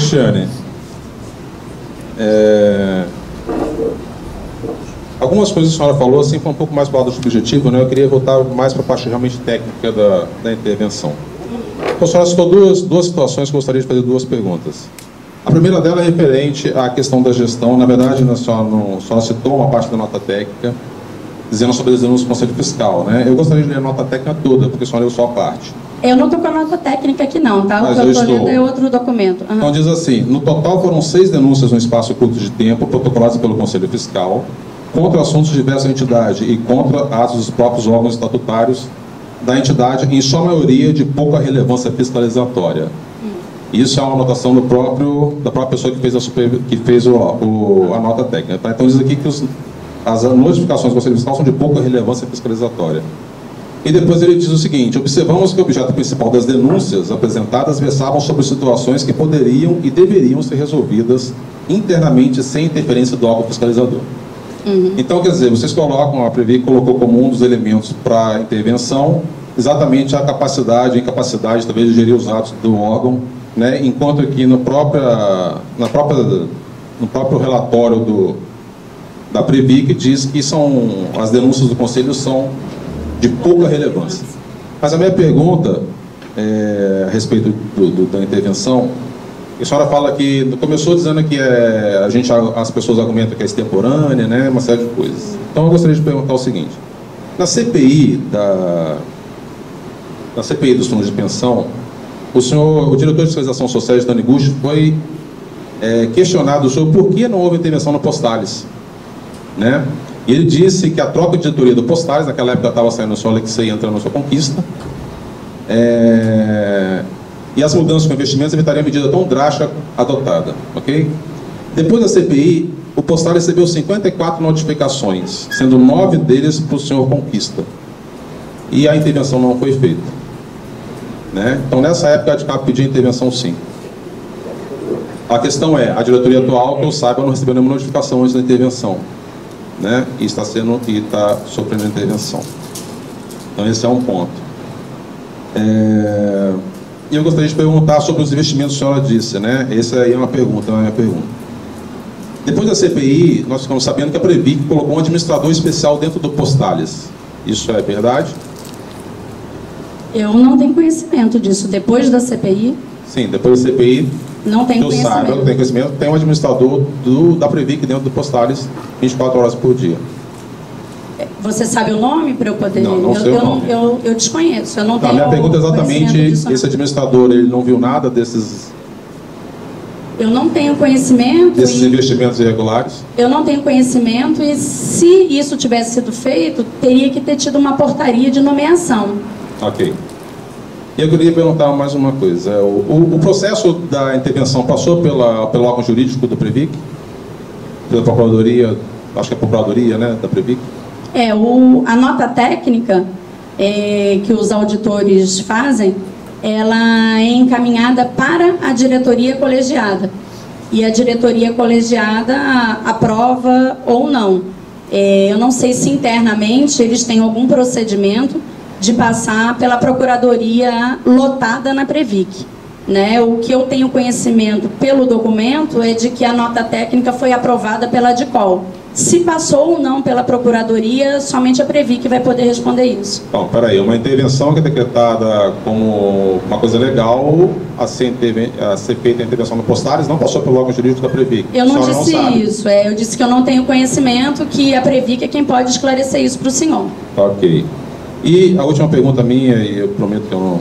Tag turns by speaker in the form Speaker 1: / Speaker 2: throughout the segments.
Speaker 1: Cristiane, algumas coisas que a senhora falou assim, foi um pouco mais para o lado subjetivo, né? Eu queria voltar mais para a parte realmente técnica da intervenção. Então, a senhora citou duas situações que eu gostaria de fazer duas perguntas. A primeira dela é referente à questão da gestão. Na verdade, a senhora citou uma parte da nota técnica, dizendo sobre as denúncias do Conselho Fiscal, né? Eu gostaria de ler a nota técnica toda, porque a senhora leu só a parte.
Speaker 2: Eu não estou com a nota técnica aqui não, tá? O que eu estou lendo é outro documento. Uhum.
Speaker 1: Então diz assim, no total foram 6 denúncias no espaço curto de tempo, protocoladas pelo Conselho Fiscal, contra assuntos de diversa entidade e contra atos dos próprios órgãos estatutários da entidade, em sua maioria de pouca relevância fiscalizatória. Isso é uma anotação da própria pessoa que fez a nota técnica. Tá? Então diz aqui que as notificações do Conselho Fiscal são de pouca relevância fiscalizatória. E depois ele diz o seguinte: observamos que o objeto principal das denúncias apresentadas versavam sobre situações que poderiam e deveriam ser resolvidas internamente sem interferência do órgão fiscalizador. Então, quer dizer, vocês colocam, a Previc colocou como um dos elementos para a intervenção exatamente a capacidade e incapacidade talvez de gerir os atos do órgão, né? Enquanto aqui no próprio relatório da Previc diz que as denúncias do Conselho são de pouca relevância. Mas a minha pergunta a respeito da intervenção, a senhora fala que começou dizendo que as pessoas argumentam que é extemporânea, né, uma série de coisas. Então eu gostaria de perguntar o seguinte: na CPI dos fundos de pensão, o diretor de fiscalização social, Taniguchi, foi questionado sobre por que não houve intervenção no Postales, né? E ele disse que a troca de diretoria do Postales, naquela época estava saindo o senhor Alexei entrando na sua Conquista, e as mudanças com investimentos evitariam a medida tão drástica adotada, ok? Depois da CPI, o Postales recebeu 54 notificações, sendo 9 deles para o senhor Conquista, e a intervenção não foi feita, né? Então, nessa época, a ADCAP pediu intervenção sim. A questão é, a diretoria atual, que eu saiba, não recebeu nenhuma notificação antes da intervenção, né? E está sofrendo intervenção. Então esse é um ponto. E eu gostaria de perguntar sobre os investimentos que a senhora disse, né? Essa aí é uma pergunta, não é a minha pergunta. Depois da CPI, nós ficamos sabendo que a Previc colocou um administrador especial dentro do Postales. Isso é verdade?
Speaker 2: Eu não tenho conhecimento disso. Depois da CPI?
Speaker 1: Sim, depois da CPI.
Speaker 2: Não tenho conhecimento.
Speaker 1: Saiba, não tenho conhecimento. Tem um administrador da Previc dentro do Postales 24 horas por dia.
Speaker 2: Você sabe o nome para eu poder...
Speaker 1: Não sei o nome.
Speaker 2: Eu desconheço. Eu não tenho.
Speaker 1: Minha pergunta é exatamente, esse administrador, ele não viu nada desses...
Speaker 2: Eu não tenho conhecimento...
Speaker 1: Desses investimentos irregulares? Eu
Speaker 2: não tenho conhecimento, e se isso tivesse sido feito, teria que ter tido uma portaria de nomeação.
Speaker 1: Ok. E eu queria perguntar mais uma coisa. O processo da intervenção passou pelo órgão jurídico do Previc? Pela Procuradoria, acho que é a Procuradoria, né, da Previc?
Speaker 2: A nota técnica que os auditores fazem, ela é encaminhada para a diretoria colegiada. E a diretoria colegiada aprova ou não. Eu não sei se internamente eles têm algum procedimento de passar pela Procuradoria lotada na Previc, né? O que eu tenho conhecimento pelo documento é de que a nota técnica foi aprovada pela ADCOL. Se passou ou não pela Procuradoria, somente a Previc vai poder responder isso.
Speaker 1: Bom, peraí, uma intervenção que é decretada como uma coisa legal, a ser feita a intervenção no Postales, não passou pelo órgão jurídico da Previc.
Speaker 2: Eu não disse isso, eu disse que eu não tenho conhecimento, que a Previc é quem pode esclarecer isso para o senhor.
Speaker 1: Ok. E a última pergunta minha, e eu prometo que eu não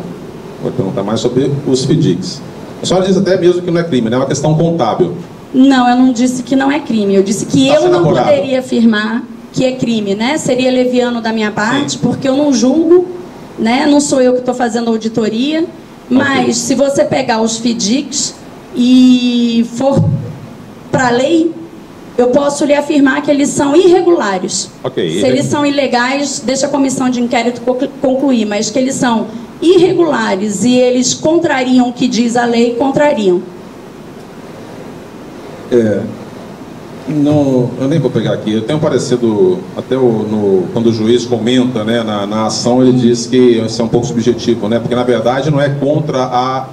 Speaker 1: vou perguntar mais, sobre os FDICs. A senhora diz até mesmo que não é crime, né? É uma questão contábil.
Speaker 2: Não, eu não disse que não é crime. Eu disse que eu não poderia afirmar que é crime, né? Seria leviano da minha parte, sim, porque eu não julgo, né? Não sou eu que estou fazendo auditoria, mas okay, se você pegar os FDICs e for para a lei, eu posso lhe afirmar que eles são irregulares. Okay. Se eles são ilegais, deixa a comissão de inquérito concluir, mas que eles são irregulares e eles contrariam o que diz a lei, contrariam.
Speaker 1: Não, eu nem vou pegar aqui. Eu tenho parecido, até quando o juiz comenta, né, na ação, ele diz que isso é um pouco subjetivo, né, porque na verdade não é contra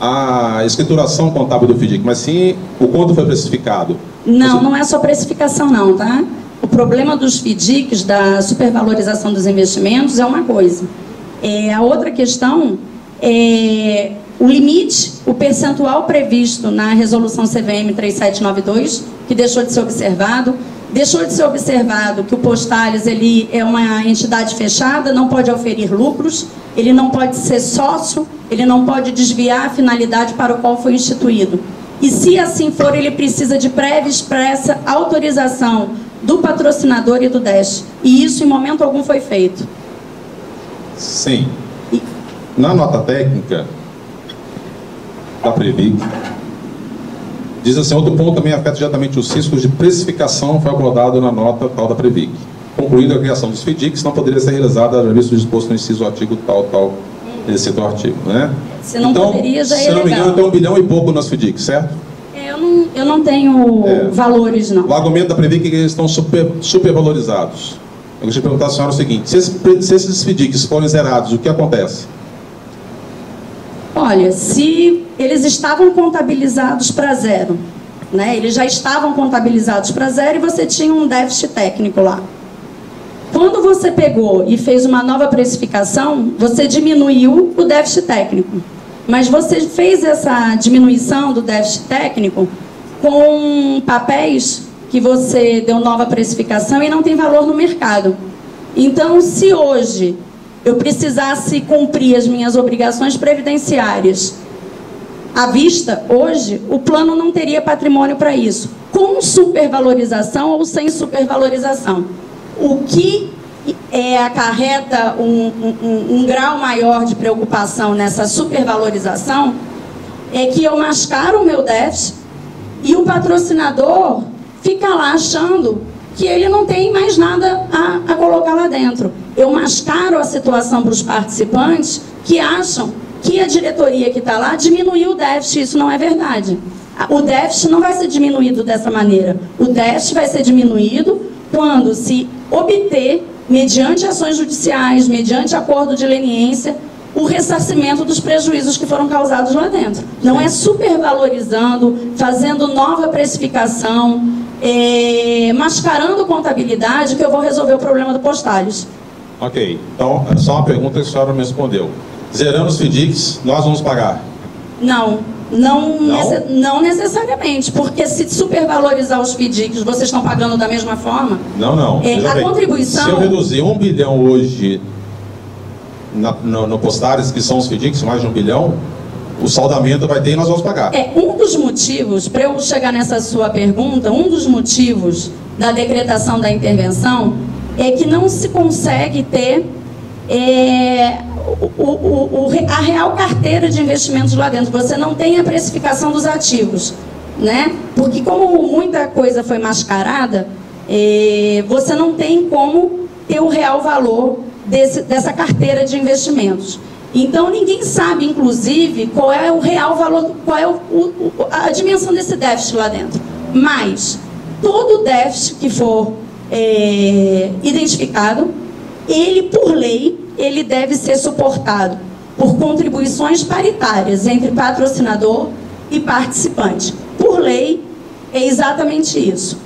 Speaker 1: a escrituração contábil do FDIC, mas sim o quanto foi precificado.
Speaker 2: Não, não é só precificação não, tá? O problema dos FDICs, da supervalorização dos investimentos, é uma coisa. A outra questão é o limite, o percentual previsto na resolução CVM 3792, que deixou de ser observado. Deixou de ser observado que o Postales ele é uma entidade fechada, não pode oferir lucros, ele não pode ser sócio, ele não pode desviar a finalidade para o qual foi instituído. E se assim for, ele precisa de prévia expressa autorização do patrocinador e do DESC. E isso em momento algum foi feito.
Speaker 1: Sim. Na nota técnica da Previc, diz assim, outro ponto também afeta diretamente os riscos de precificação, foi abordado na nota tal da Previc. Concluindo a criação dos FDICs, não poderia ser realizada a visto disposto no inciso artigo tal, esse é o artigo, né?
Speaker 2: Se não então, poderia, já é legal. Se não me engano,
Speaker 1: tem 1 bilhão e pouco nas FDICs, certo?
Speaker 2: Eu não tenho valores, não.
Speaker 1: O argumento da Previc é que eles estão supervalorizados. Eu gostaria de perguntar à senhora o seguinte, se esses FDICs forem zerados, o que acontece?
Speaker 2: Olha, se eles estavam contabilizados para zero, né? Eles já estavam contabilizados para zero e você tinha um déficit técnico lá. Quando você pegou e fez uma nova precificação, você diminuiu o déficit técnico. Mas você fez essa diminuição do déficit técnico com papéis que você deu nova precificação e não tem valor no mercado. Então, se hoje eu precisasse cumprir as minhas obrigações previdenciárias à vista, hoje, o plano não teria patrimônio para isso. Com supervalorização ou sem supervalorização. O que acarreta um grau maior de preocupação nessa supervalorização é que eu mascaro o meu déficit e o patrocinador fica lá achando que ele não tem mais nada a colocar lá dentro. Eu mascaro a situação para os participantes que acham que a diretoria que está lá diminuiu o déficit. Isso não é verdade. O déficit não vai ser diminuído dessa maneira. O déficit vai ser diminuído quando se obter, mediante ações judiciais, mediante acordo de leniência, o ressarcimento dos prejuízos que foram causados lá dentro. Não é supervalorizando, fazendo nova precificação, mascarando contabilidade que eu vou resolver o problema do Postales.
Speaker 1: Ok, então, só uma pergunta que a senhora me respondeu. Zerando os FDICs, nós vamos pagar? Não necessariamente, porque se supervalorizar os FDICs, vocês estão pagando da mesma forma? Não.
Speaker 2: A contribuição...
Speaker 1: Se eu reduzir 1 bilhão hoje no Postales, que são os FDICs, mais de 1 bilhão, o saldamento vai ter e nós vamos pagar.
Speaker 2: Um dos motivos, para eu chegar nessa sua pergunta, um dos motivos da decretação da intervenção é que não se consegue ter a real carteira de investimentos lá dentro. Você não tem a precificação dos ativos, né? Porque como muita coisa foi mascarada, você não tem como ter o real valor dessa carteira de investimentos. Então, ninguém sabe, inclusive, qual é o real valor, qual é a dimensão desse déficit lá dentro. Mas, todo déficit que for identificado, ele, por lei, ele deve ser suportado por contribuições paritárias entre patrocinador e participante. Por lei, é exatamente isso.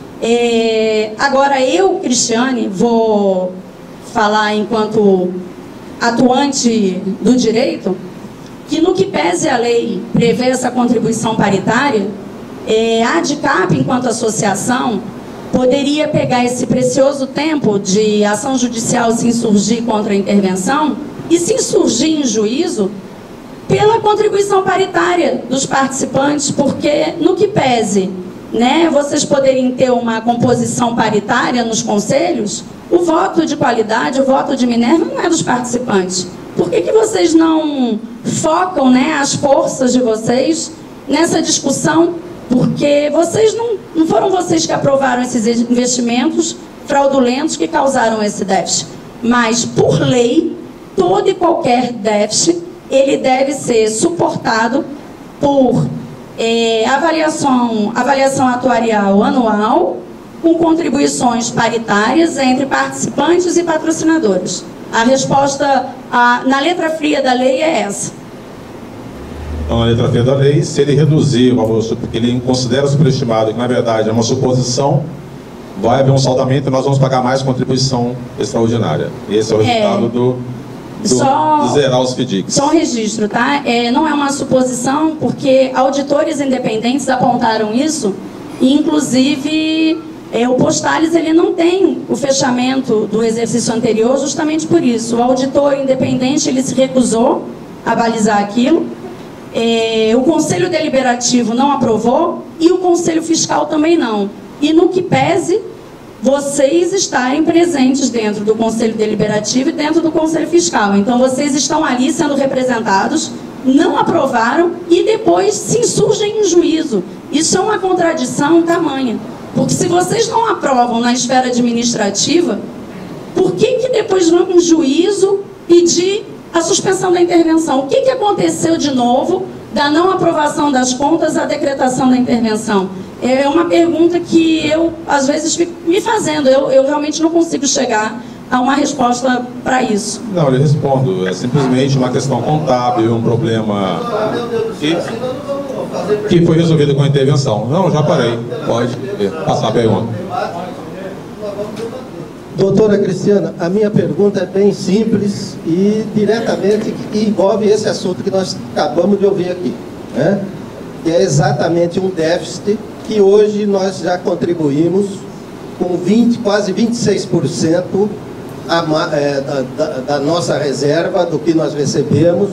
Speaker 2: Agora, eu, Cristiane, vou falar enquanto atuante do direito, que no que pese a lei prevê essa contribuição paritária, a ADCAP, enquanto associação, poderia pegar esse precioso tempo de ação judicial se insurgir contra a intervenção e se insurgir em juízo pela contribuição paritária dos participantes, porque no que pese, né, vocês poderem ter uma composição paritária nos conselhos, o voto de qualidade, o voto de Minerva não é dos participantes. Por que vocês não focam, né, as forças de vocês nessa discussão? Porque vocês não foram vocês que aprovaram esses investimentos fraudulentos que causaram esse déficit. Mas, por lei, todo e qualquer déficit, ele deve ser suportado por avaliação atuarial anual, com contribuições paritárias entre participantes e patrocinadores. A resposta na letra fria da lei é essa.
Speaker 1: Então, na letra F da lei, se ele reduzir o valor, porque ele considera superestimado, que na verdade é uma suposição, vai haver um saldamento e nós vamos pagar mais contribuição extraordinária. Esse é o resultado do zerar os FDICs.
Speaker 2: Só um registro, tá? Não é uma suposição, porque auditores independentes apontaram isso, e inclusive o Postales ele não tem o fechamento do exercício anterior justamente por isso. O auditor independente ele se recusou a balizar aquilo, o Conselho Deliberativo não aprovou e o Conselho Fiscal também não. E no que pese vocês estarem presentes dentro do Conselho Deliberativo e dentro do Conselho Fiscal. Então, vocês estão ali sendo representados, não aprovaram e depois se insurgem em juízo. Isso é uma contradição tamanha. Porque se vocês não aprovam na esfera administrativa, por que depois vão em juízo pedir a suspensão da intervenção? O que aconteceu de novo da não aprovação das contas à decretação da intervenção? É uma pergunta que eu, às vezes, fico me fazendo. Eu realmente não consigo chegar a uma resposta para isso.
Speaker 1: Não, eu respondo. É simplesmente uma questão contábil, um problema que foi resolvido com a intervenção. Não, já parei. Pode passar a pergunta.
Speaker 3: Doutora Cristiana, a minha pergunta é bem simples e diretamente envolve esse assunto que nós acabamos de ouvir aqui, né? Que é exatamente um déficit que hoje nós já contribuímos com quase 26% da nossa reserva, do que nós recebemos,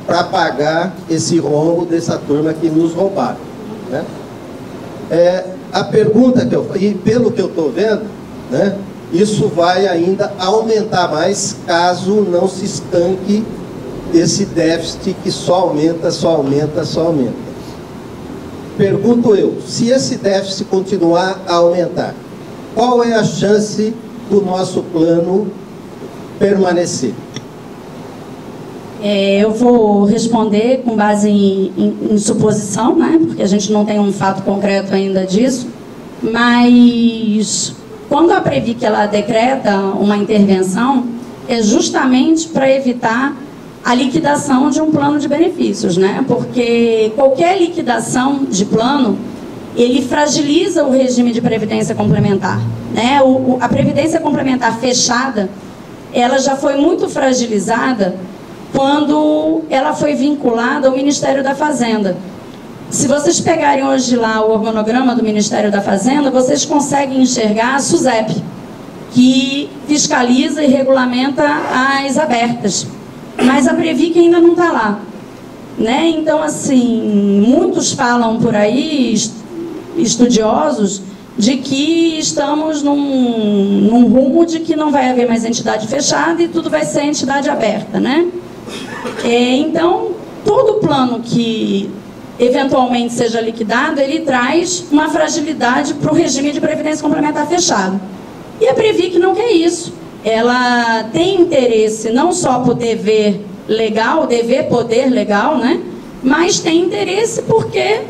Speaker 3: para pagar esse rombo dessa turma que nos roubaram, né? A pergunta que e pelo que eu estou vendo, né, isso vai ainda aumentar mais caso não se estanque esse déficit que só aumenta, só aumenta, só aumenta. Pergunto eu, se esse déficit continuar a aumentar, qual é a chance do nosso plano permanecer?
Speaker 2: Eu vou responder com base em suposição, né? Porque a gente não tem um fato concreto ainda disso, mas quando a Previc ela decreta uma intervenção, é justamente para evitar a liquidação de um plano de benefícios, né? Porque qualquer liquidação de plano, ele fragiliza o regime de previdência complementar, né? A previdência complementar fechada, ela já foi muito fragilizada quando ela foi vinculada ao Ministério da Fazenda. Se vocês pegarem hoje lá o organograma do Ministério da Fazenda, vocês conseguem enxergar a SUSEP, que fiscaliza e regulamenta as abertas. Mas a Previc ainda não está lá, né? Então, assim, muitos falam por aí, estudiosos, de que estamos num rumo de que não vai haver mais entidade fechada e tudo vai ser entidade aberta, né? Então, todo plano que eventualmente seja liquidado, ele traz uma fragilidade para o regime de previdência complementar fechado. E a Previc não quer isso. Ela tem interesse não só por dever legal, poder legal, né? Mas tem interesse porque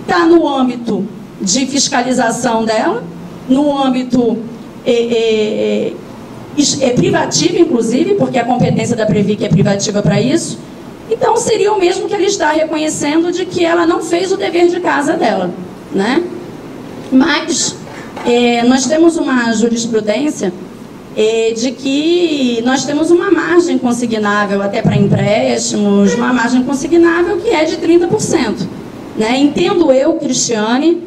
Speaker 2: está no âmbito de fiscalização dela, no âmbito privativo, inclusive, porque a competência da Previc é privativa para isso. Então, seria o mesmo que ela está reconhecendo de que ela não fez o dever de casa dela, né? Mas nós temos uma jurisprudência de que nós temos uma margem consignável até para empréstimos, uma margem consignável que é de 30%. Né? Entendo eu, Cristiane,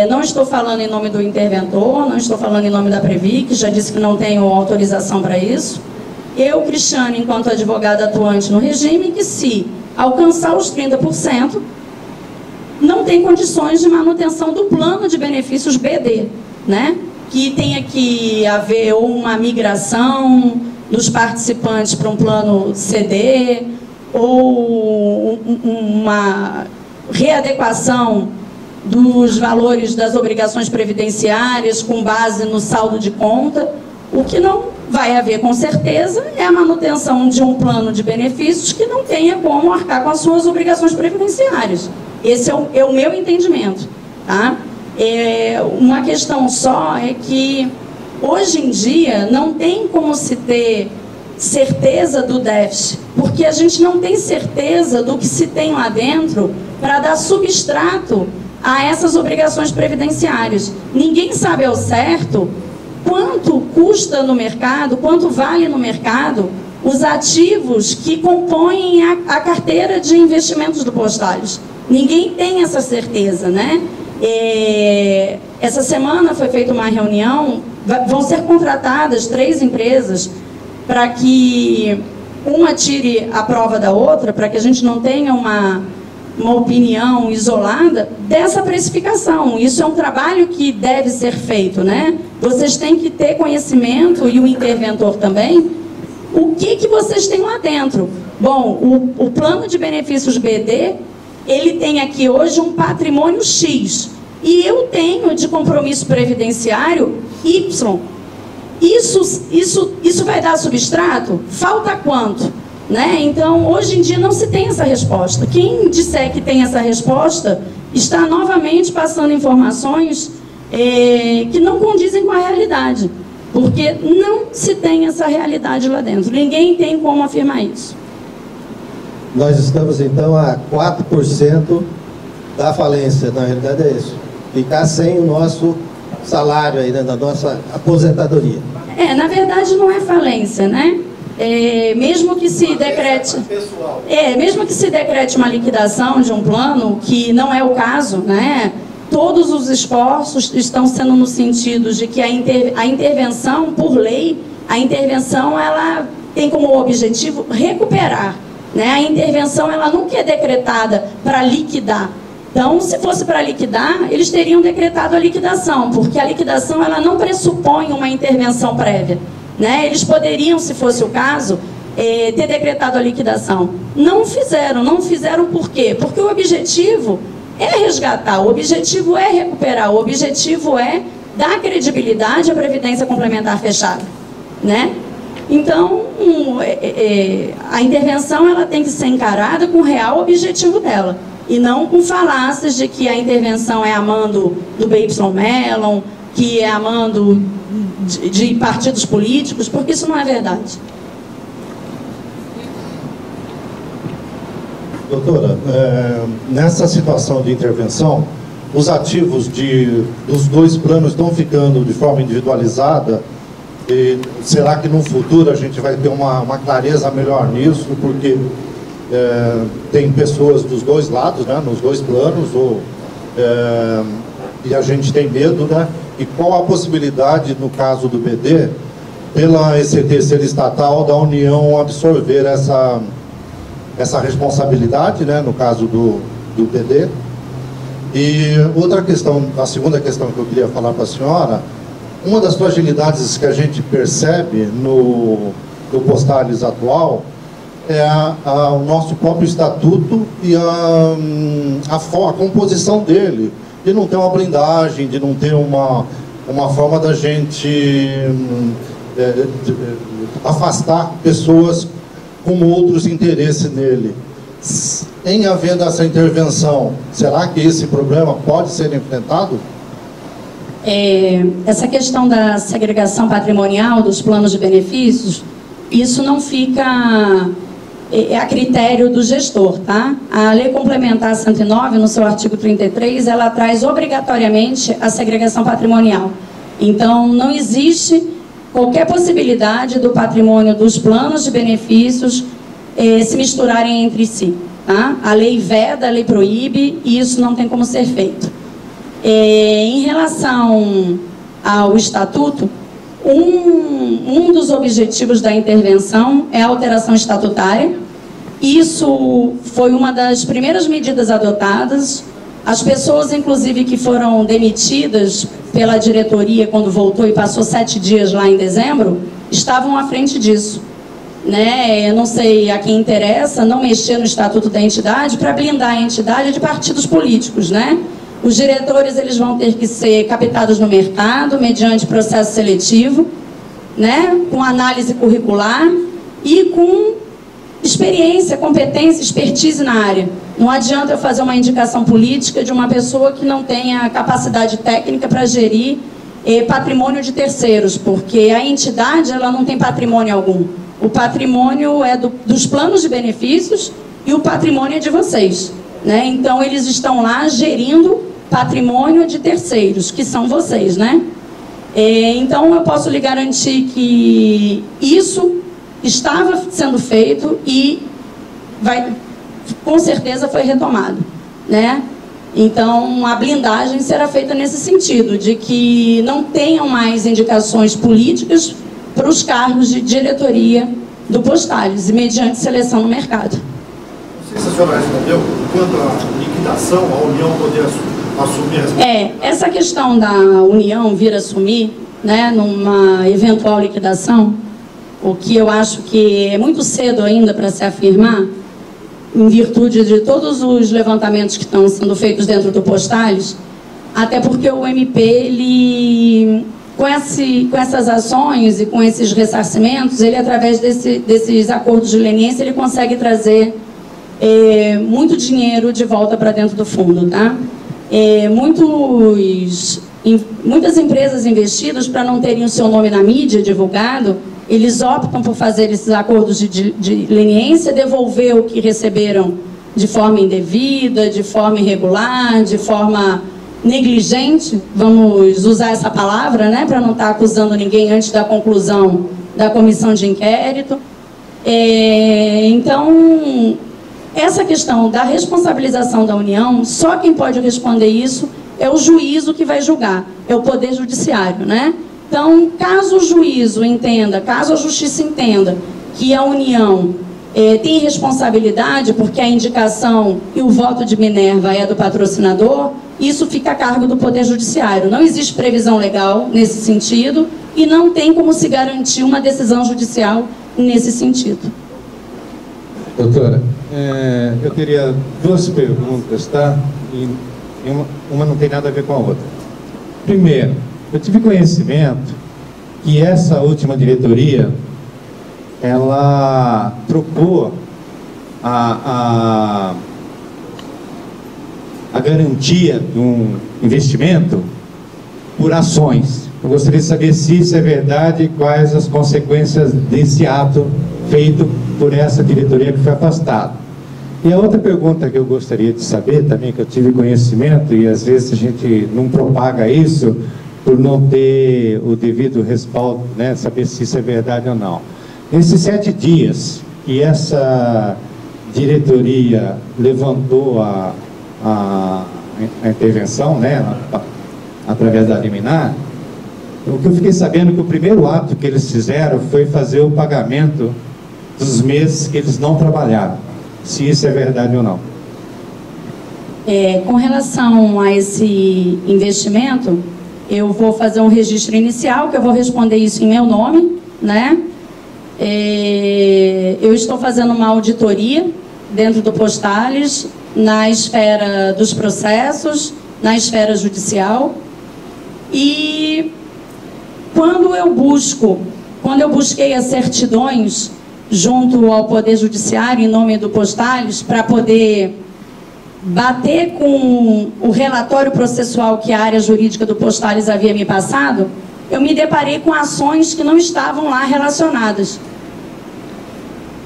Speaker 2: não estou falando em nome do interventor, não estou falando em nome da Previc, já disse que não tenho autorização para isso. Eu, Cristiane, enquanto advogada atuante no regime, que se alcançar os 30%, não tem condições de manutenção do plano de benefícios BD, né? Que tenha que haver uma migração dos participantes para um plano CD, ou uma readequação dos valores das obrigações previdenciárias com base no saldo de conta. O que não vai haver, com certeza, é a manutenção de um plano de benefícios que não tenha como arcar com as suas obrigações previdenciárias. Esse é o meu entendimento, tá? Uma questão só é que, hoje em dia, não tem como se ter certeza do déficit, porque a gente não tem certeza do que se tem lá dentro para dar substrato a essas obrigações previdenciárias. Ninguém sabe ao certo quanto custa no mercado, quanto vale no mercado os ativos que compõem a carteira de investimentos do Postales. Ninguém tem essa certeza, né? Essa semana foi feita uma reunião, vão ser contratadas 3 empresas para que uma tire a prova da outra, para que a gente não tenha uma opinião isolada dessa precificação. Isso é um trabalho que deve ser feito, né? Vocês têm que ter conhecimento, e o interventor também, o que vocês têm lá dentro. Bom, o plano de benefícios BD, ele tem aqui hoje um patrimônio X, e eu tenho de compromisso previdenciário Y. Isso vai dar substrato? Falta quanto? Né? Então, hoje em dia não se tem essa resposta. Quem disser que tem essa resposta está novamente passando informações que não condizem com a realidade, porque não se tem essa realidade lá dentro. Ninguém tem como afirmar isso.
Speaker 3: Nós estamos, então, a 4% da falência. Na realidade é isso. Ficar sem o nosso salário aí, né, da nossa aposentadoria.
Speaker 2: Na verdade não é falência, né? Mesmo que se decrete, mesmo que se decrete uma liquidação de um plano, que não é o caso, né? Todos os esforços estão sendo no sentido de que a intervenção, por lei, a intervenção ela tem como objetivo recuperar, né? A intervenção ela nunca é decretada para liquidar. Então, se fosse para liquidar, eles teriam decretado a liquidação, porque a liquidação ela não pressupõe uma intervenção prévia, né? Eles poderiam, se fosse o caso, ter decretado a liquidação. Não fizeram por quê? Porque o objetivo é resgatar, o objetivo é recuperar, o objetivo é dar credibilidade à Previdência Complementar Fechada, né? Então, a intervenção ela tem que ser encarada com o real objetivo dela, e não com falácias de que a intervenção é a mando do BY Mellon, que é a mando de partidos políticos, porque isso não é verdade.
Speaker 4: Doutora, nessa situação de intervenção, os ativos dos 2 planos estão ficando de forma individualizada. E será que no futuro a gente vai ter uma clareza melhor nisso? Porque tem pessoas dos 2 lados, né, nos 2 planos, e a gente tem medo, né? E qual a possibilidade, no caso do BD, pela ECT ser estatal, da União absorver essa responsabilidade, né, no caso do BD? E outra questão, a segunda questão que eu queria falar para a senhora, uma das fragilidades que a gente percebe no Postales atual é o nosso próprio estatuto e a composição dele, de não ter uma blindagem, de não ter uma forma da gente afastar pessoas com outros interesses nele. Em havendo essa intervenção, será que esse problema pode ser enfrentado?
Speaker 2: Essa questão da segregação patrimonial dos planos de benefícios, isso não fica a critério do gestor, tá? A Lei Complementar 109, no seu artigo 33, ela traz obrigatoriamente a segregação patrimonial. Então, não existe qualquer possibilidade do patrimônio dos planos de benefícios se misturarem entre si, tá? A lei veda, a lei proíbe, e isso não tem como ser feito. Em relação ao estatuto, um dos objetivos da intervenção é a alteração estatutária. Isso foi uma das primeiras medidas adotadas. As pessoas, inclusive, que foram demitidas pela diretoria quando voltou e passou 7 dias lá em dezembro, estavam à frente disso, né? Eu não sei a quem interessa não mexer no estatuto da entidade para blindar a entidade de partidos políticos, né? Os diretores eles vão ter que ser captados no mercado mediante processo seletivo, né? Com análise curricular e com experiência, competência, expertise na área. Não adianta eu fazer uma indicação política de uma pessoa que não tenha capacidade técnica para gerir patrimônio de terceiros, porque a entidade ela não tem patrimônio algum. O patrimônio é dos planos de benefícios e o patrimônio é de vocês, né? Então, eles estão lá gerindo patrimônio de terceiros, que são vocês, né? Então, eu posso lhe garantir que isso estava sendo feito e com certeza foi retomado, né? Então, a blindagem será feita nesse sentido, de que não tenham mais indicações políticas para os cargos de diretoria do Postales, mediante seleção no mercado.
Speaker 5: Não sei se a senhora respondeu, quanto à liquidação, a União poder assumir a responsabilidade.
Speaker 2: Essa questão da União vir assumir, né, numa eventual liquidação, o que eu acho que é muito cedo ainda para se afirmar, em virtude de todos os levantamentos que estão sendo feitos dentro do Postales, até porque o MP, ele, com essas ações e com esses ressarcimentos, ele, através desses acordos de leniência, ele consegue trazer muito dinheiro de volta para dentro do fundo, tá? Muitas empresas investidas, para não terem o seu nome na mídia divulgado, eles optam por fazer esses acordos de leniência, devolver o que receberam de forma indevida, de forma irregular, de forma negligente, vamos usar essa palavra, né, para não estar acusando ninguém antes da conclusão da comissão de inquérito. Então, essa questão da responsabilização da União, só quem pode responder isso é o juízo que vai julgar, é o Poder Judiciário, né? Então, caso o juízo entenda, caso a Justiça entenda que a União tem responsabilidade, porque a indicação e o voto de Minerva é do patrocinador, isso fica a cargo do Poder Judiciário. Não existe previsão legal nesse sentido e não tem como se garantir uma decisão judicial nesse sentido.
Speaker 6: Doutora, eu teria duas perguntas, tá? E uma não tem nada a ver com a outra. Primeiro, eu tive conhecimento que essa última diretoria, ela trocou a garantia de um investimento por ações. Eu gostaria de saber se isso é verdade e quais as consequências desse ato feito por essa diretoria que foi afastada. E a outra pergunta que eu gostaria de saber também, que eu tive conhecimento, e às vezes a gente não propaga isso, por não ter o devido respaldo, né, saber se isso é verdade ou não. Nesses 7 dias que essa diretoria levantou a intervenção, né, através da liminar, o que eu fiquei sabendo é que o primeiro ato que eles fizeram foi fazer o pagamento dos meses que eles não trabalharam, se isso é verdade ou não.
Speaker 2: Com relação a esse investimento, eu vou fazer um registro inicial, que eu vou responder isso em meu nome, né? Eu estou fazendo uma auditoria dentro do Postales, na esfera dos processos, na esfera judicial, e quando eu busquei as certidões junto ao Poder Judiciário, em nome do Postales, para poder bater com o relatório processual que a área jurídica do Postales havia me passado, eu me deparei com ações que não estavam lá relacionadas.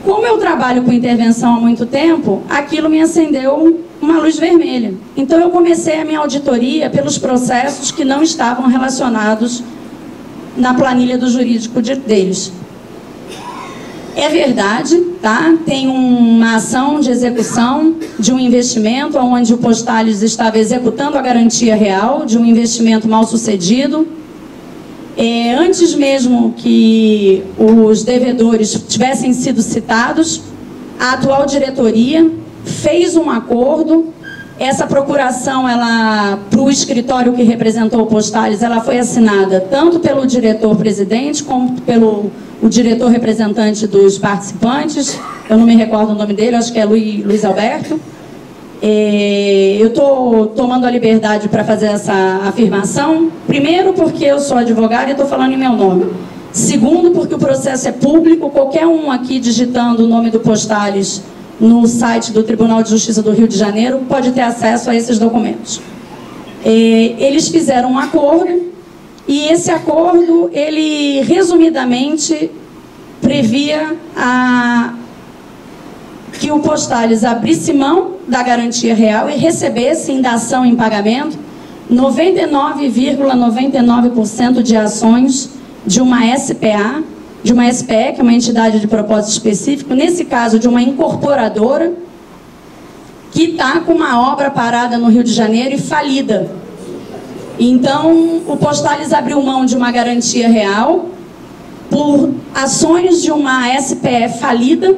Speaker 2: Como eu trabalho com intervenção há muito tempo, aquilo me acendeu uma luz vermelha. Então, eu comecei a minha auditoria pelos processos que não estavam relacionados na planilha do jurídico deles. É verdade, tá? Tem uma ação de execução de um investimento onde o Postales estava executando a garantia real de um investimento mal sucedido. Antes mesmo que os devedores tivessem sido citados, a atual diretoria fez um acordo. Essa procuração, para o escritório que representou o Postales, ela foi assinada tanto pelo diretor-presidente como pelo o diretor representante dos participantes. Eu não me recordo o nome dele, acho que é Luiz Alberto. Eu estou tomando a liberdade para fazer essa afirmação, primeiro porque eu sou advogada e estou falando em meu nome. Segundo, porque o processo é público, qualquer um aqui digitando o nome do Postales no site do Tribunal de Justiça do Rio de Janeiro pode ter acesso a esses documentos. Eles fizeram um acordo, e esse acordo, ele resumidamente previa que o Postales abrisse mão da garantia real e recebesse em dação em pagamento 99,99% de ações de uma SPA, de uma SPE, que é uma entidade de propósito específico, nesse caso de uma incorporadora, que está com uma obra parada no Rio de Janeiro e falida. Então, o Postales abriu mão de uma garantia real por ações de uma SPE falida.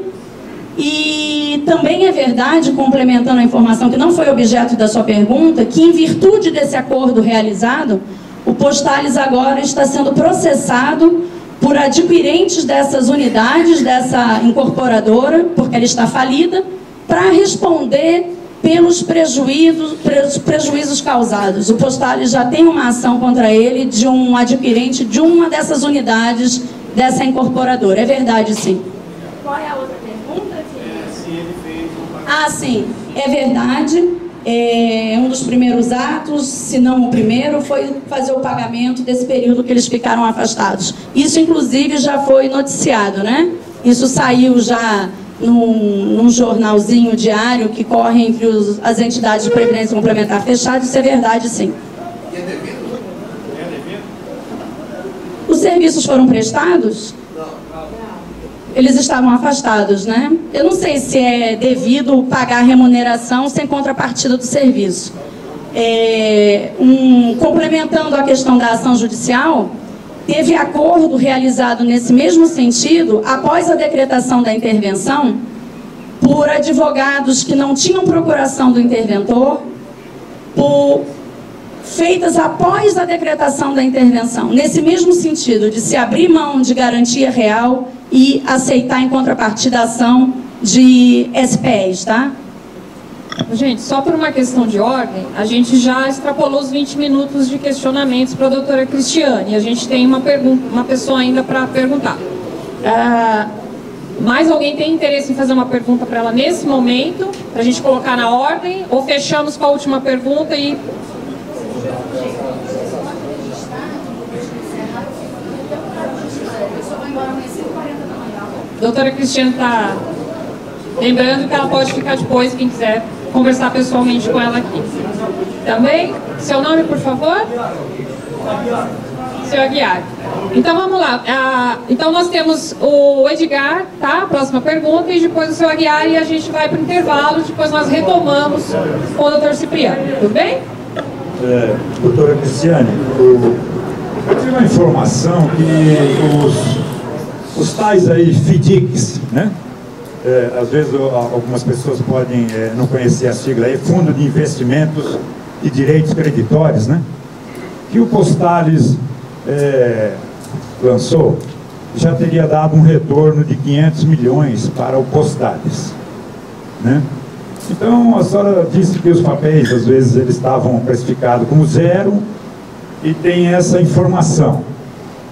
Speaker 2: E também é verdade, complementando a informação que não foi objeto da sua pergunta, que em virtude desse acordo realizado, o Postales agora está sendo processado por adquirentes dessas unidades, dessa incorporadora, porque ela está falida, para responder pelos prejuízos causados. O Postales já tem uma ação contra ele de um adquirente de uma dessas unidades dessa incorporadora. É verdade, sim. Qual é a outra pergunta?
Speaker 5: Se ele fez
Speaker 2: Ah, sim, é verdade. Um dos primeiros atos, se não o primeiro, foi fazer o pagamento desse período que eles ficaram afastados. Isso, inclusive, já foi noticiado, né? Isso saiu já num jornalzinho diário que corre entre as entidades de previdência complementar fechadas. Isso é verdade, sim.
Speaker 5: E é devido? É devido?
Speaker 2: Os serviços foram prestados? Eles estavam afastados, né? Eu não sei se é devido pagar remuneração sem contrapartida do serviço. Complementando a questão da ação judicial, teve acordo realizado nesse mesmo sentido após a decretação da intervenção por advogados que não tinham procuração do interventor, feitas após a decretação da intervenção, nesse mesmo sentido, de se abrir mão de garantia real e aceitar em contrapartida a ação de SPEs, tá?
Speaker 7: Gente, só por uma questão de ordem, a gente já extrapolou os 20 minutos de questionamentos para a doutora Cristiane, e a gente tem uma pessoa ainda para perguntar. Mais alguém tem interesse em fazer uma pergunta para ela nesse momento, para a gente colocar na ordem, ou fechamos com a última pergunta e... Doutora Cristiane está lembrando que ela pode ficar depois, quem quiser conversar pessoalmente com ela aqui. Também, seu nome, por favor? Seu Aguiar. Então, vamos lá. Então, nós temos o Edgar, tá? Próxima pergunta, e depois o seu Aguiar, e a gente vai para o intervalo, depois nós retomamos com o doutor Cipriano. Tudo bem?
Speaker 8: Doutora Cristiane, eu tive uma informação que os tais aí FDICs, né? Às vezes algumas pessoas podem não conhecer a sigla aí, Fundo de Investimentos e Direitos Creditórios, né? Que o Postales lançou, já teria dado um retorno de 500 milhões para o Postales, né? Então a senhora disse que os papéis, às vezes, eles estavam precificados como zero e tem essa informação.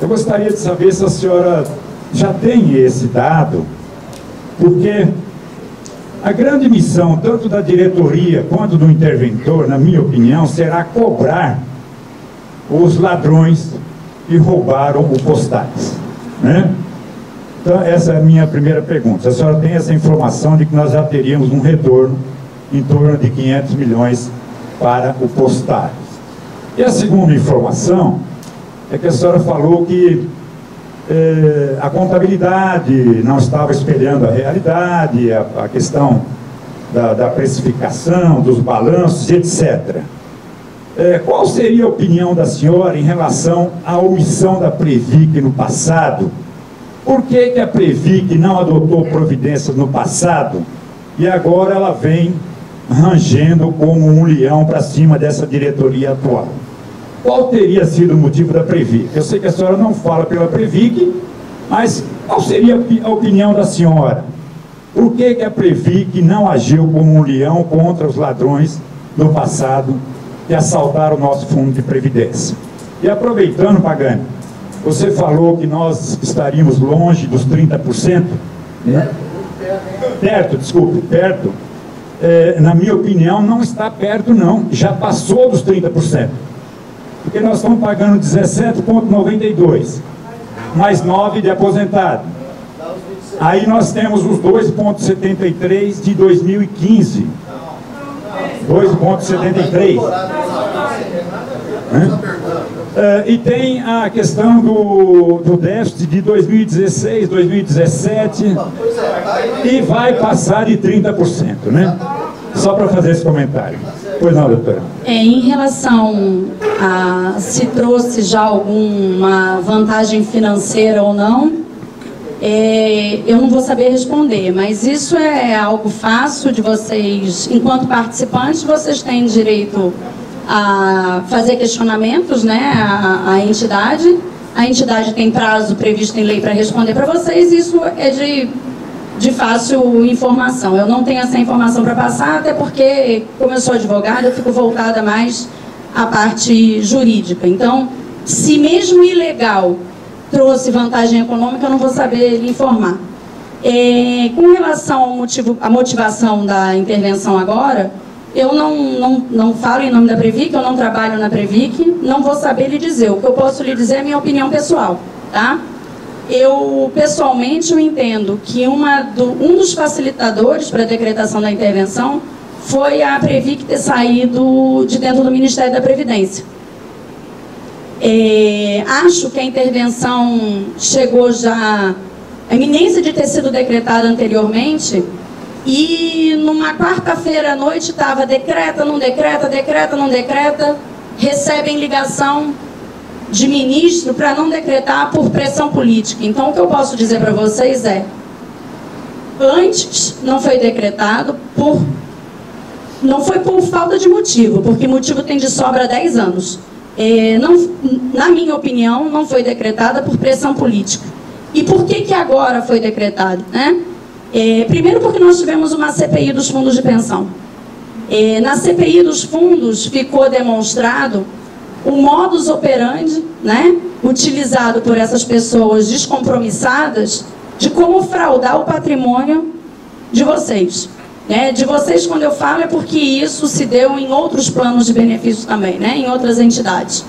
Speaker 8: Eu gostaria de saber se a senhora já tem esse dado, porque a grande missão, tanto da diretoria quanto do interventor, na minha opinião, será cobrar os ladrões que roubaram o Postales, né? Então, essa é a minha primeira pergunta. A senhora tem essa informação de que nós já teríamos um retorno em torno de 500 milhões para o Postales. E a segunda informação é que a senhora falou que a contabilidade não estava espelhando a realidade, a questão da precificação, dos balanços, etc. Qual seria a opinião da senhora em relação à omissão da Previc no passado? Por que a Previc não adotou providências no passado e agora ela vem rangendo como um leão para cima dessa diretoria atual? Qual teria sido o motivo da Previc? Eu sei que a senhora não fala pela Previc, mas qual seria a opinião da senhora? Por que a Previc não agiu como um leão contra os ladrões no passado que assaltaram o nosso fundo de previdência? E aproveitando, Pagani, você falou que nós estaríamos longe dos 30%, né? Perto. Na minha opinião, não está perto, não. Já passou dos 30%. Porque nós estamos pagando 17,92, mais 9 de aposentado. Aí nós temos os 2,73 de 2015. 2,73. E tem a questão do déficit de 2016, 2017, e vai passar de 30%, né? Só para fazer esse comentário. Pois não, doutora?
Speaker 2: Em relação a se trouxe já alguma vantagem financeira ou não, eu não vou saber responder, mas isso é algo fácil de vocês, enquanto participantes, vocês têm direito a fazer questionamentos, né, à entidade. A entidade tem prazo previsto em lei para responder para vocês, isso é de fácil informação. Eu não tenho essa informação para passar, até porque, como eu sou advogada, eu fico voltada mais à parte jurídica. Então, se mesmo ilegal trouxe vantagem econômica, eu não vou saber lhe informar. Com relação à motivação da intervenção agora, eu não falo em nome da Previc, eu não trabalho na Previc, não vou saber lhe dizer. O que eu posso lhe dizer é a minha opinião pessoal, tá? Eu, pessoalmente, eu entendo que um dos facilitadores para a decretação da intervenção foi a Previc ter saído de dentro do Ministério da Previdência. Acho que a intervenção chegou já à iminência de ter sido decretada anteriormente, e numa quarta-feira à noite estava decreta, não decreta, decreta, não decreta, recebem ligação de ministro para não decretar por pressão política. Então, o que eu posso dizer para vocês antes não foi decretado não foi por falta de motivo, porque motivo tem de sobra há 10 anos. Na minha opinião, não foi decretada por pressão política. E por que agora foi decretado, né? Primeiro porque nós tivemos uma CPI dos fundos de pensão. Na CPI dos fundos ficou demonstrado o modus operandi, né, utilizado por essas pessoas descompromissadas de como fraudar o patrimônio de vocês. De vocês, quando eu falo, é porque isso se deu em outros planos de benefícios também, né, em outras entidades.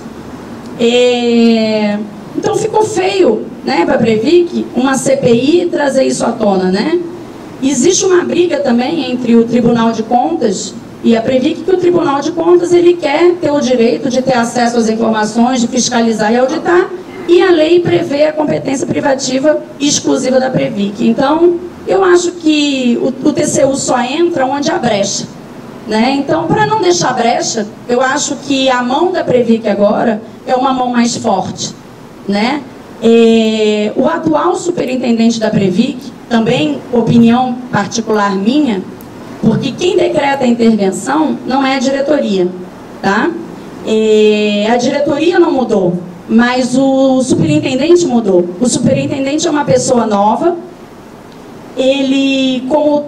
Speaker 2: Então ficou feio, né, para a Previc, uma CPI trazer isso à tona, né? Existe uma briga também entre o Tribunal de Contas e a Previc, que o Tribunal de Contas ele quer ter o direito de ter acesso às informações, de fiscalizar e auditar, e a lei prevê a competência privativa exclusiva da Previc. Então, eu acho que o TCU só entra onde há brecha, né? Então, para não deixar brecha, eu acho que a mão da Previc agora é uma mão mais forte, né? O atual superintendente da Previc, também opinião particular minha, porque quem decreta a intervenção não é a diretoria, tá? A diretoria não mudou, mas o superintendente mudou. O superintendente é uma pessoa nova, ele, como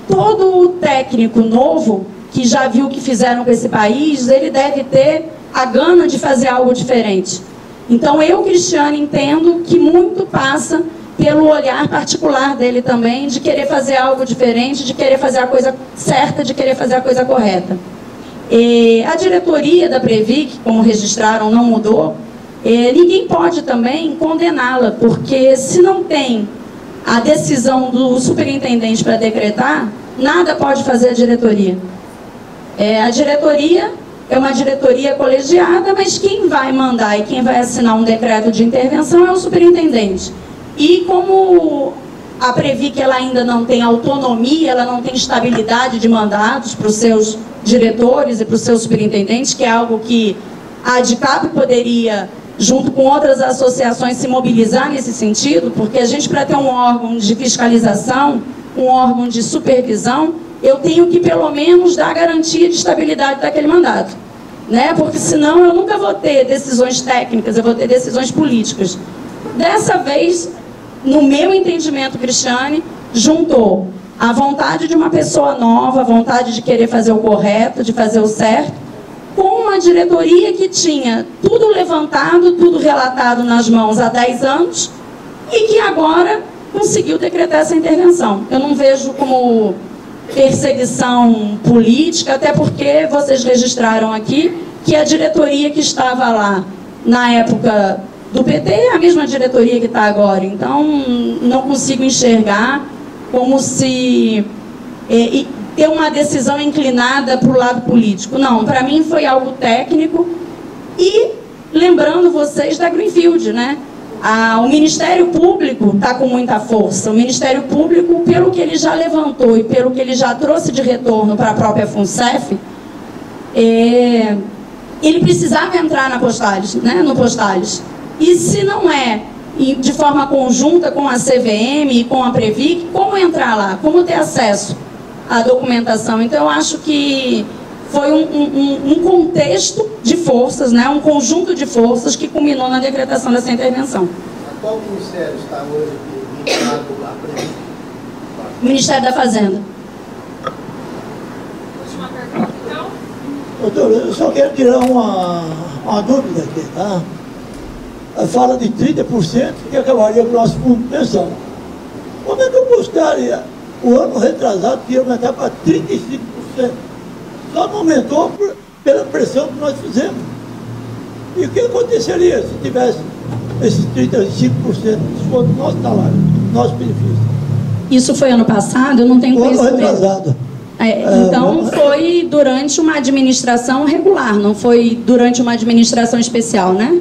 Speaker 2: todo técnico novo, que já viu o que fizeram com esse país, ele deve ter a gana de fazer algo diferente. Então, eu, Cristiane, entendo que muito passa pelo olhar particular dele também, de querer fazer algo diferente, de querer fazer a coisa certa, de querer fazer a coisa correta. A diretoria da Previc, como registraram, não mudou. Ninguém pode também condená-la, porque se não tem a decisão do superintendente para decretar, nada pode fazer a diretoria. A diretoria é uma diretoria colegiada, mas quem vai mandar e quem vai assinar um decreto de intervenção é o superintendente. E como a Previc ela ainda não tem autonomia, ela não tem estabilidade de mandatos para os seus diretores e para os seus superintendentes, que é algo que a ADCAP poderia, junto com outras associações, se mobilizar nesse sentido, porque a gente, para ter um órgão de fiscalização, um órgão de supervisão, eu tenho que, pelo menos, dar garantia de estabilidade daquele mandato, né? Porque senão eu nunca vou ter decisões técnicas, eu vou ter decisões políticas. Dessa vez, no meu entendimento, Cristiane, juntou a vontade de uma pessoa nova, a vontade de querer fazer o correto, de fazer o certo, com uma diretoria que tinha tudo levantado, tudo relatado nas mãos há 10 anos e que agora conseguiu decretar essa intervenção. Eu não vejo como perseguição política, até porque vocês registraram aqui que a diretoria que estava lá na época do PT é a mesma diretoria que está agora. Então, não consigo enxergar como se ter uma decisão inclinada para o lado político. Não, para mim foi algo técnico. E lembrando vocês da Greenfield, né? O Ministério Público está com muita força. O Ministério Público, pelo que ele já levantou e pelo que ele já trouxe de retorno para a própria FUNCEF, ele precisava entrar na Postales, né? No Postales. E se não é de forma conjunta com a CVM e com a Previc, como entrar lá? Como ter acesso à documentação? Então, eu acho que foi um contexto de forças, né? Um conjunto de forças que culminou na decretação dessa intervenção.
Speaker 3: Qual ministério está hoje vinculado à Previc?
Speaker 2: O Ministério da Fazenda.
Speaker 7: Última pergunta, então.
Speaker 9: Doutor, eu só quero tirar uma dúvida aqui, tá? Fala de 30% que acabaria com o nosso fundo de pensão. Como é que eu gostaria, o ano retrasado, que ia aumentar para 35%? Só não aumentou pela pressão que nós fizemos. E o que aconteceria se tivesse esses 35% de desconto do nosso salário, do nosso benefício?
Speaker 2: Isso foi ano passado? Eu não tenho conhecimento.
Speaker 9: Ano retrasado.
Speaker 2: Então, foi durante uma administração regular, não foi durante uma administração especial, né?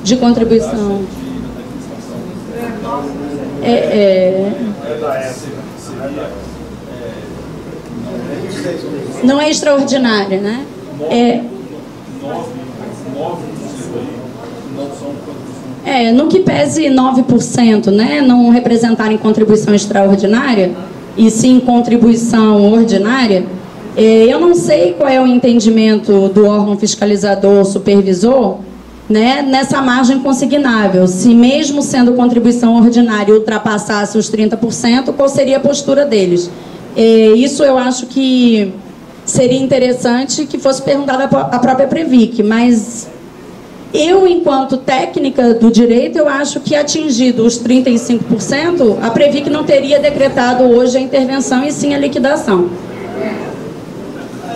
Speaker 2: De contribuição. Não é extraordinária, né? No que pese 9%, né? Não representarem contribuição extraordinária, e sim contribuição ordinária, eu não sei qual é o entendimento do órgão fiscalizador supervisor, né, nessa margem consignável. Se mesmo sendo contribuição ordinária ultrapassasse os 30%, qual seria a postura deles? Isso eu acho que seria interessante que fosse perguntada à própria Previc, mas eu, enquanto técnica do direito, eu acho que atingido os 35%, a Previc não teria decretado hoje a intervenção e sim a liquidação.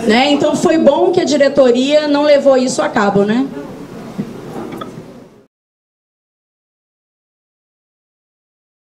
Speaker 2: Né? Então foi bom que a diretoria não levou isso a cabo, né?